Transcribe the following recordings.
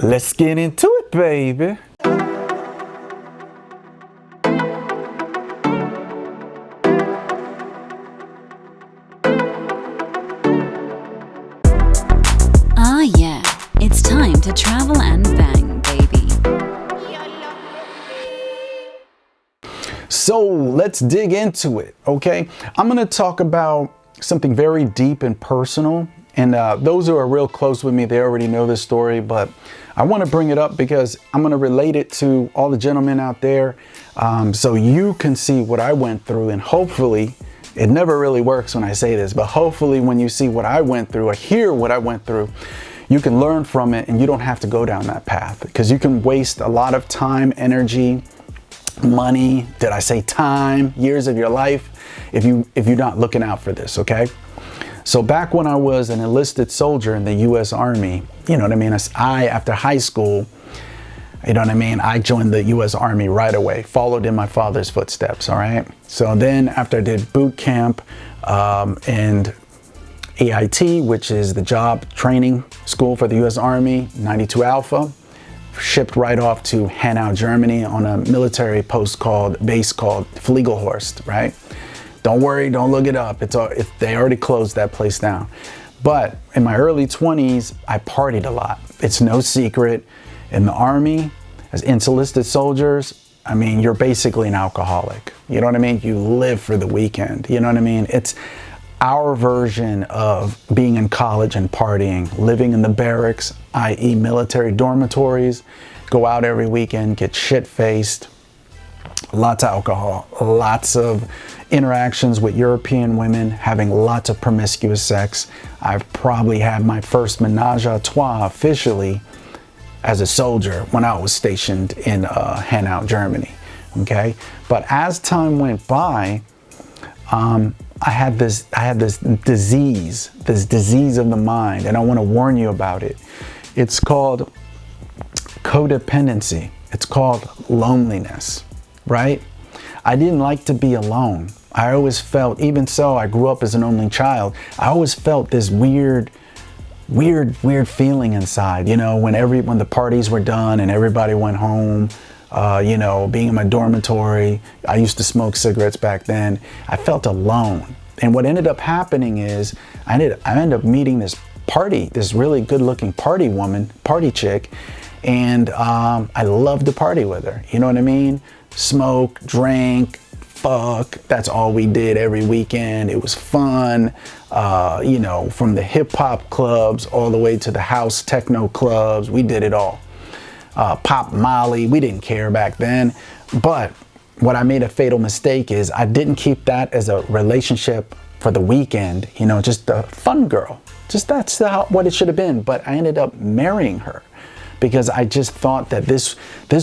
Let's get into it, baby. Ah, yeah, it's time to travel and bang, baby. So let's dig into it, okay? I'm gonna talk about something very deep and personal. And those who are real close with me, they already know this story, but I want to bring it up because I'm going to relate it to all the gentlemen out there, so you can see what I went through. And hopefully, it never really works when I say this, but hopefully when you see what I went through or hear what I went through, you can learn from it and you don't have to go down that path, because you can waste a lot of time, energy, money, did I say time, years of your life, if you're not looking out for this, okay? So back when I was an enlisted soldier in the U.S. Army, you know what I mean? After high school, you know what I mean? I joined the U.S. Army right away, followed in my father's footsteps, all right? So then after I did boot camp and AIT, which is the job training school for the U.S. Army, 92 Alpha, shipped right off to Hanau, Germany on a military base called Fliegelhorst, right? Don't worry, don't look it up. They already closed that place down. But in my early 20s, I partied a lot. It's no secret. In the Army, as enlisted soldiers, I mean, you're basically an alcoholic. You know what I mean? You live for the weekend. You know what I mean? It's our version of being in college and partying, living in the barracks, i.e. military dormitories, go out every weekend, get shit-faced, lots of alcohol, lots of interactions with European women, having lots of promiscuous sex. I've probably had my first menage a trois officially as a soldier when I was stationed in Hanau, Germany, okay? But as time went by, I had this disease of the mind, and I want to warn you about it. It's called codependency. It's called loneliness, right? I didn't like to be alone. I always felt, even so, I grew up as an only child. I always felt this weird feeling inside, you know, when the parties were done and everybody went home, you know, being in my dormitory. I used to smoke cigarettes back then. I felt alone. And what ended up happening is I ended up meeting this really good looking party chick. And I loved to party with her. You know what I mean? Smoke, drink, fuck. That's all we did every weekend. It was fun. You know, from the hip hop clubs all the way to the house techno clubs. We did it all. Pop Molly. We didn't care back then. But what I made a fatal mistake is I didn't keep that as a relationship for the weekend. You know, just a fun girl. Just that's what it should have been. But I ended up marrying her because I just thought that this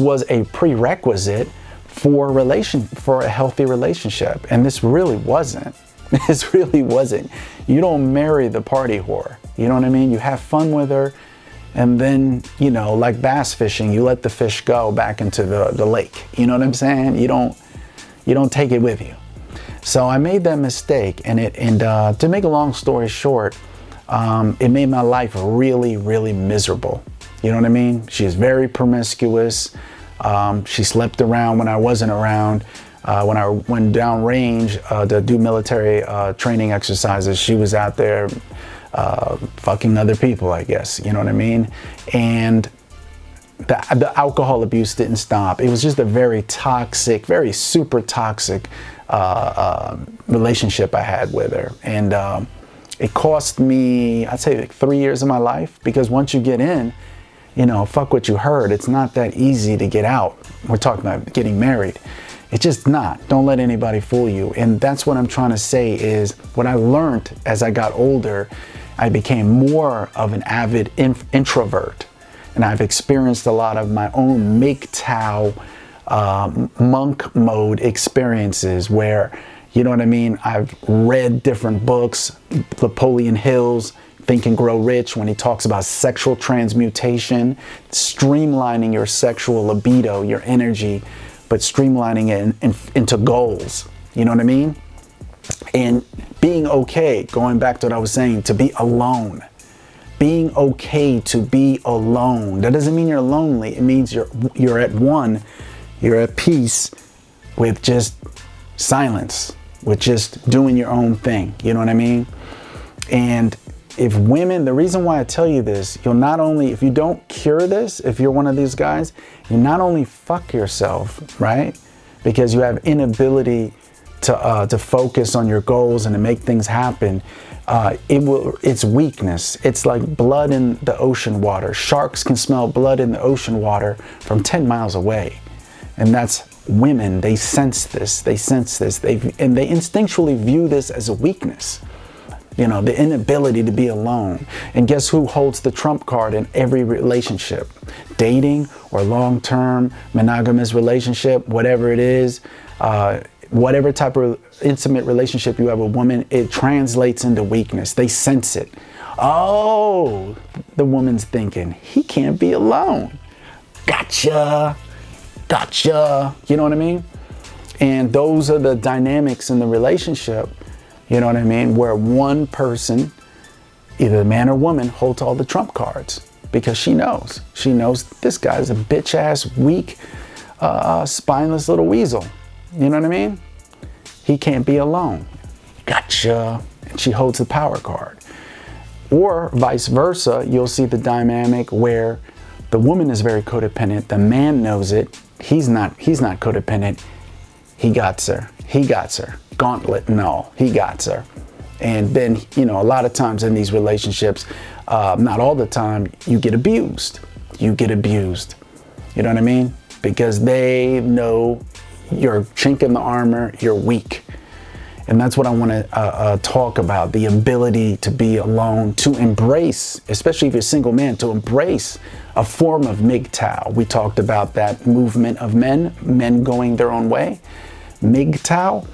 was a prerequisite for a healthy relationship. And this really wasn't. This really wasn't. You don't marry the party whore. You know what I mean? You have fun with her, and then, you know, like bass fishing, you let the fish go back into the lake. You know what I'm saying? You don't take it with you. So I made that mistake, and to make a long story short, it made my life really, really miserable. You know what I mean? She is very promiscuous. She slept around when I wasn't around. When I went down range to do military training exercises, she was out there fucking other people, I guess. You know what I mean? And the alcohol abuse didn't stop. It was just a very toxic, very super toxic relationship I had with her. And it cost me, I'd say, like 3 years of my life, because once you get in, you know, fuck what you heard. It's not that easy to get out. We're talking about getting married. It's just not. Don't let anybody fool you. And that's what I'm trying to say is what I learned as I got older. I became more of an avid introvert. And I've experienced a lot of my own MGTOW monk mode experiences where, you know what I mean? I've read different books, Napoleon Hill's Think and Grow Rich, when he talks about sexual transmutation, streamlining your sexual libido, your energy, but streamlining it into goals. You know what I mean? And being okay, going back to what I was saying, to be alone. being okay to be alone. That doesn't mean you're lonely. It means you're at one, you're at peace with just silence, with just doing your own thing. You know what I mean? And if women, the reason why I tell you this, you'll not only, if you don't cure this, if you're one of these guys, you not only fuck yourself, right? Because you have inability to focus on your goals and to make things happen. It's weakness. It's like blood in the ocean water. Sharks can smell blood in the ocean water from 10 miles away. And that's women. They sense this. They sense this. And they instinctually view this as a weakness. You know, the inability to be alone. And guess who holds the trump card in every relationship? Dating or long-term monogamous relationship, whatever it is, whatever type of intimate relationship you have with a woman, it translates into weakness. They sense it. Oh, the woman's thinking, he can't be alone. Gotcha. Gotcha. You know what I mean? And those are the dynamics in the relationship. You know what I mean? Where one person, either man or woman, holds all the trump cards because she knows this guy's a bitch ass, weak, spineless little weasel. You know what I mean? He can't be alone. Gotcha. And she holds the power card. Or vice versa, you'll see the dynamic where the woman is very codependent. The man knows it. He's not codependent. He got her. He got her. Gauntlet and all. He got her. And then, you know, a lot of times in these relationships, not all the time, you get abused. You get abused. You know what I mean? Because they know you're chink in the armor, you're weak. And that's what I want to talk about, the ability to be alone, to embrace, especially if you're a single man, to embrace a form of MGTOW. We talked about that movement of men going their own way. MGTOW.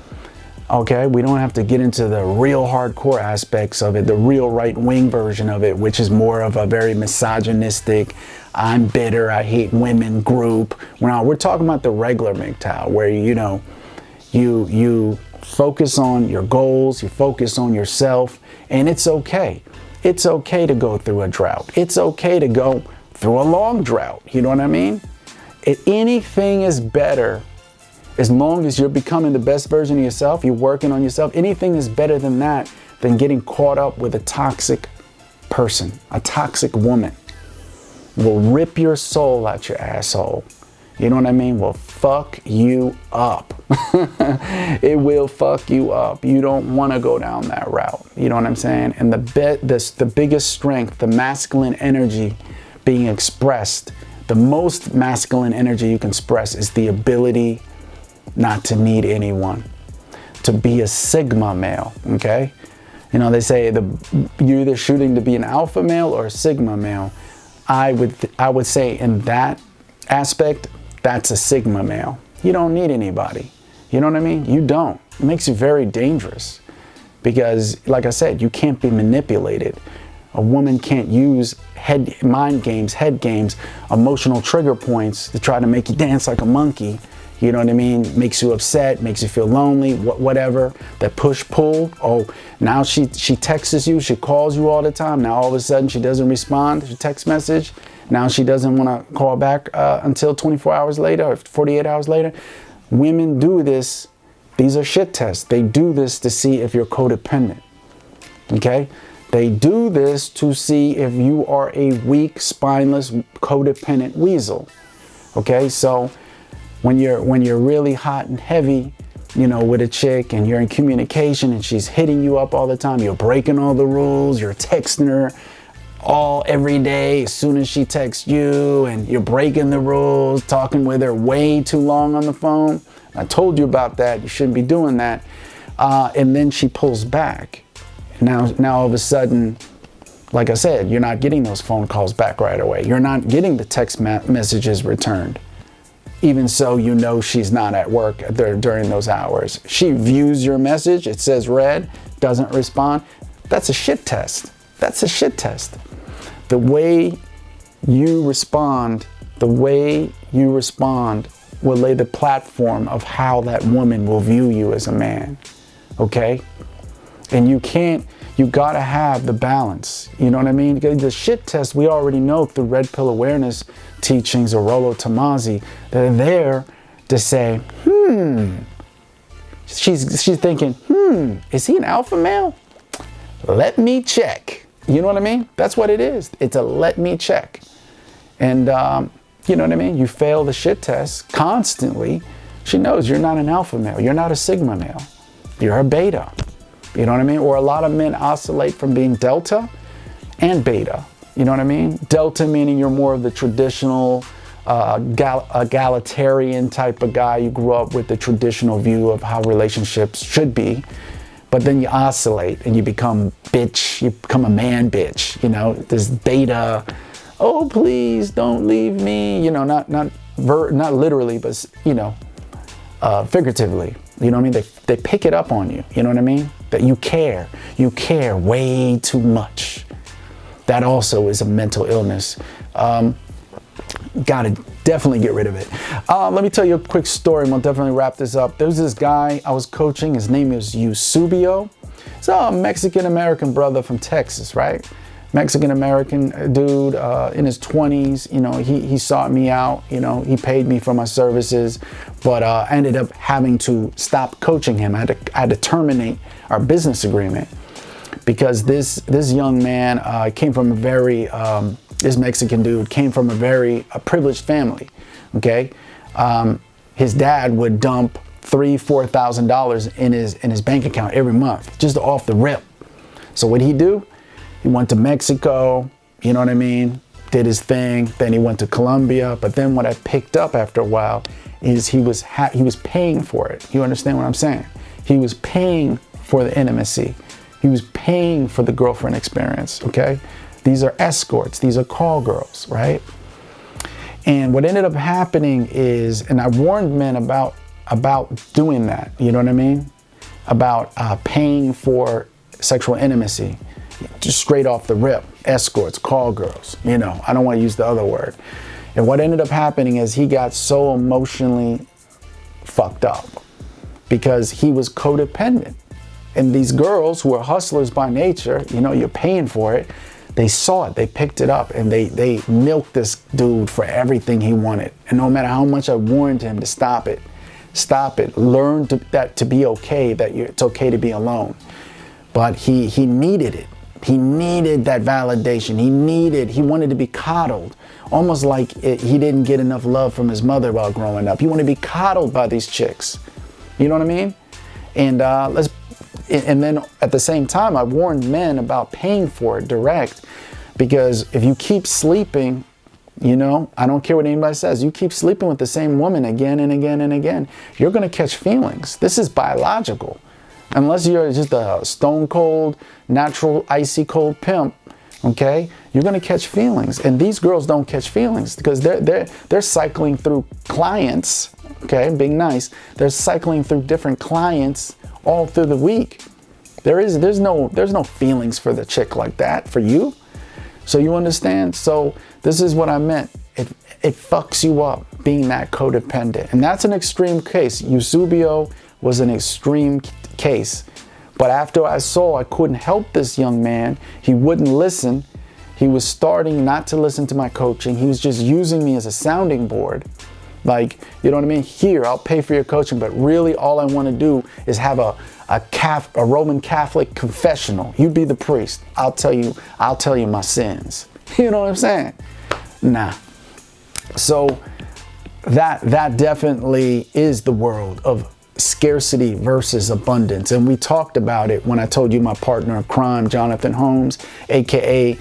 Okay, we don't have to get into the real hardcore aspects of it, the real right-wing version of it, which is more of a very misogynistic, I'm bitter, I hate women group. We're talking about the regular MGTOW, where, you know, you focus on your goals, you focus on yourself, and it's okay. It's okay to go through a drought. It's okay to go through a long drought. You know what I mean? Anything is better. As long as you're becoming the best version of yourself, you're working on yourself, anything is better than that, than getting caught up with a toxic person. A toxic woman will rip your soul out your asshole. You know what I mean? Will fuck you up. It will fuck you up. You don't want to go down that route. You know what I'm saying? And the biggest strength, the masculine energy being expressed, the most masculine energy you can express is the ability not to need anyone, to be a sigma male. Okay, you know, they say you're either shooting to be an alpha male or a sigma male. I would say in that aspect, that's a sigma male. You don't need anybody. You know what I mean? You don't. It makes you very dangerous because, like I said, you can't be manipulated. A woman can't use mind games, head games, emotional trigger points to try to make you dance like a monkey. You know what I mean? Makes you upset, makes you feel lonely, whatever. That push-pull. Oh, now she texts you, she calls you all the time. Now all of a sudden she doesn't respond to your text message. Now she doesn't want to call back until 24 hours later or 48 hours later. Women do this. These are shit tests. They do this to see if you're codependent. Okay? They do this to see if you are a weak, spineless, codependent weasel. Okay? So when you're really hot and heavy, you know, with a chick and you're in communication and she's hitting you up all the time, you're breaking all the rules, you're texting her every day as soon as she texts you, and you're breaking the rules, talking with her way too long on the phone. I told you about that. You shouldn't be doing that. And then she pulls back. Now all of a sudden, like I said, you're not getting those phone calls back right away. You're not getting the text messages returned. Even so, you know she's not at work during those hours. She views your message, it says read, doesn't respond. That's a shit test. That's a shit test. The way you respond will lay the platform of how that woman will view you as a man. Okay? And you gotta have the balance. You know what I mean? The shit test, we already know through red pill awareness teachings or Rollo Tomasi, they're there to say, she's thinking, is he an alpha male? Let me check. You know what I mean? That's what it is. It's a let me check. And you know what I mean? You fail the shit test constantly. She knows you're not an alpha male. You're not a sigma male. You're a beta. You know what I mean? Or a lot of men oscillate from being delta and beta. You know what I mean? Delta meaning you're more of the traditional egalitarian type of guy. You grew up with the traditional view of how relationships should be. But then you oscillate and you become bitch. You become a man bitch. You know, this beta, oh, please don't leave me. You know, not literally, but, you know, figuratively. You know what I mean? They pick it up on you. You know what I mean? That you care. You care way too much. That also is a mental illness. Gotta definitely get rid of it. Let me tell you a quick story and we'll definitely wrap this up. There's this guy I was coaching. His name is Eusebio. He's a Mexican-American brother from Texas, right? Mexican-American dude in his 20s. You know, he sought me out. You know, he paid me for my services, but I ended up having to stop coaching him. I had to terminate our business agreement because this young man came from a very this Mexican dude came from a very privileged family. Okay, his dad would dump $3,000-$4,000 in his bank account every month, just off the rip. So what'd he do? He went to Mexico, you know what I mean? Did his thing. Then he went to Colombia. But then what I picked up after a while is he was paying for it. You understand what I'm saying? He was paying for the intimacy. He was paying for the girlfriend experience, okay? These are escorts. These are call girls, right? And what ended up happening is, and I warned men about doing that, you know what I mean? About paying for sexual intimacy. Just straight off the rip, escorts, call girls, you know, I don't want to use the other word. And what ended up happening is he got so emotionally fucked up because he was codependent. And these girls who are hustlers by nature, you know, you're paying for it, they saw it, they picked it up, and they milked this dude for everything he wanted. And no matter how much I warned him to stop it, learn to be okay, it's okay to be alone. But he needed it. He needed that validation. He wanted to be coddled, almost like he didn't get enough love from his mother while growing up. He wanted to be coddled by these chicks. You know what I mean? And then at the same time, I warned men about paying for it direct, because if you keep sleeping, you know, I don't care what anybody says, you keep sleeping with the same woman again and again and again, you're going to catch feelings. This is biological. Unless you're just a stone cold, natural, icy cold pimp, okay, you're gonna catch feelings. And these girls don't catch feelings because they're cycling through clients, okay, being nice. They're cycling through different clients all through the week. There's no feelings for the chick like that for you. So you understand? So this is what I meant. It fucks you up being that codependent, and that's an extreme case. Eusebio was an extreme case. But after I saw I couldn't help this young man, he wouldn't listen. He was starting not to listen to my coaching. He was just using me as a sounding board. Like, you know what I mean? Here, I'll pay for your coaching, but really all I want to do is have a Roman Catholic confessional. You be the priest. I'll tell you my sins. You know what I'm saying? Nah. So that definitely is the world of scarcity versus abundance. And we talked about it when I told you my partner in crime, Jonathan Holmes, aka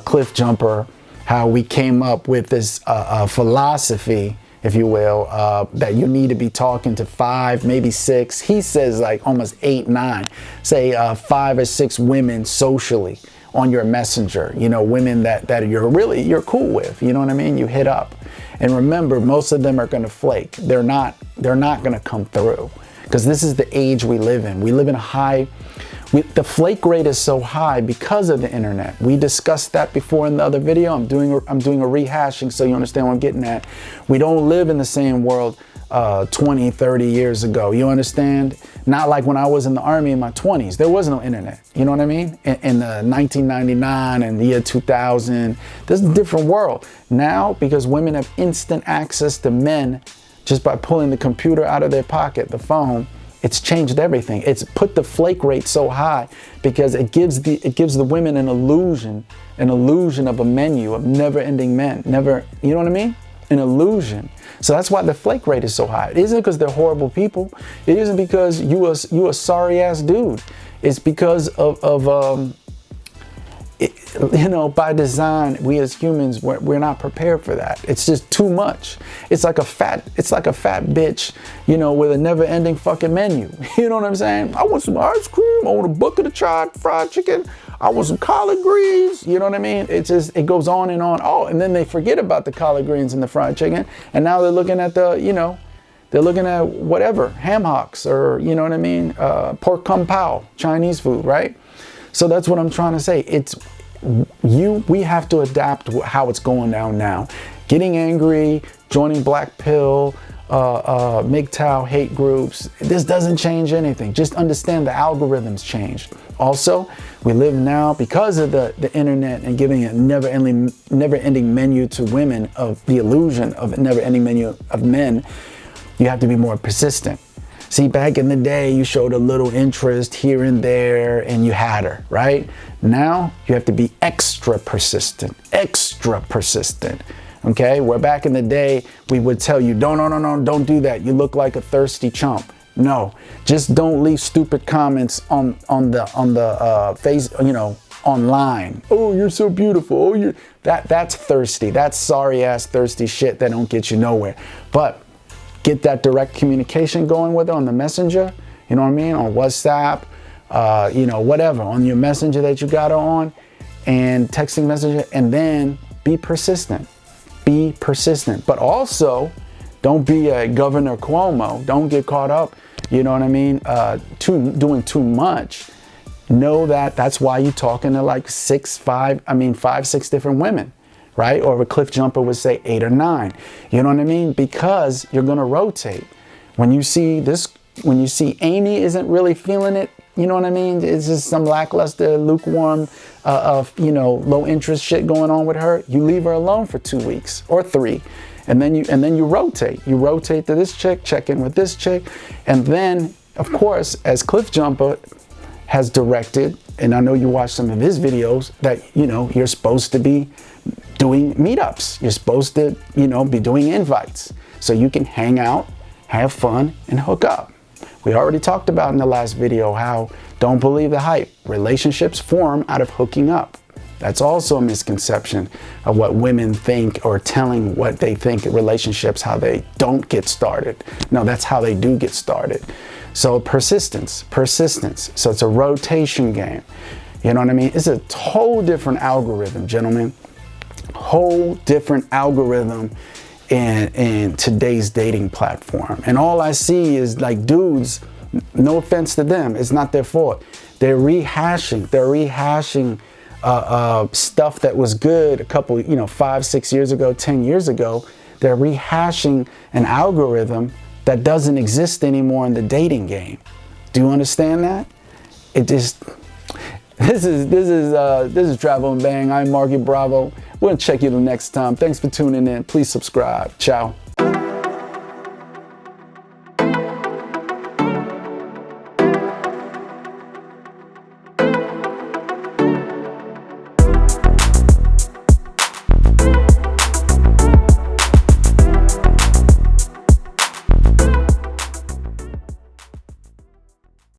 Cliff Jumper, how we came up with this philosophy, if you will, that you need to be talking to 5, maybe 6. He says like almost 8, 9, say 5 or 6 women socially on your messenger, you know, women that you're cool with, you know what I mean? You hit up. And remember, most of them are going to flake. They're not going to come through, because this is the age we live in. We live in the flake rate is so high because of the internet. We discussed that before in the other video. I'm doing a rehashing so you understand what I'm getting at. We don't live in the same world 20, 30 years ago. You understand? Not like when I was in the Army in my 20s. There was no internet. You know what I mean? In 1999 and the year 2000, this is a different world. Now, because women have instant access to men just by pulling the computer out of their pocket, the phone, it's changed everything. It's put the flake rate so high because it gives the women an illusion of a menu of never-ending men. You know what I mean? An illusion. So that's why the flake rate is so high. It isn't because they're horrible people. It isn't because you a sorry ass dude. It's because by design, we as humans, we're not prepared for that. It's just too much. It's like a fat bitch, with a never-ending fucking menu. You know what I'm saying? I want some ice cream. I want a bucket of fried chicken. I want some collard greens. You know what I mean? It goes on and on. Oh, and then they forget about the collard greens and the fried chicken, and now they're looking at they're looking at whatever, ham hocks or, you know what I mean, pork kung pao, Chinese food, right? So that's what I'm trying to say. We have to adapt how it's going down now. Getting angry, joining Black Pill, MGTOW hate groups, this doesn't change anything. Just understand the algorithms changed. Also, we live now because of the internet and giving a never-ending menu to women of the illusion of a never-ending menu of men. You have to be more persistent. See, back in the day, you showed a little interest here and there and you had her, right? Now you have to be extra persistent, okay? Where back in the day, we would tell you, don't do that. You look like a thirsty chump. No, just don't leave stupid comments on the face, online. Oh, you're so beautiful. Oh, that's thirsty. That's sorry ass thirsty shit that don't get you nowhere. But get that direct communication going with her on the messenger, you know what I mean? On WhatsApp, whatever, on your messenger that you got her on, and texting messenger, and then be persistent. Be persistent. But also, don't be a Governor Cuomo. Don't get caught up, you know what I mean, doing too much. Know that's why you're talking to like 5, 6 different women. Right? Or a cliff jumper would say 8 or 9. You know what I mean? Because you're going to rotate. When you see Amy isn't really feeling it, you know what I mean? It's just some lackluster, lukewarm, low interest shit going on with her. You leave her alone for 2 weeks or 3. And then you rotate. You rotate to this chick, check in with this chick. And then, of course, as Cliff Jumper has directed, and I know you watched some of his videos, that, you're supposed to be doing meetups. You're supposed to, be doing invites so you can hang out, have fun, and hook up. We already talked about in the last video how don't believe the hype. Relationships form out of hooking up. That's also a misconception of what women think, or telling what they think relationships, how they don't get started. No, that's how they do get started. So persistence. So it's a rotation game. You know what I mean? It's a whole different algorithm, gentlemen. Whole different algorithm in today's dating platform. And all I see is like dudes, no offense to them, it's not their fault. They're rehashing stuff that was good a couple, 5, 6 years ago, 10 years ago. They're rehashing an algorithm that doesn't exist anymore in the dating game. Do you understand that? This is Travel and Bang. I'm Marky Bravo. We'll check you the next time. Thanks for tuning in. Please subscribe. Ciao.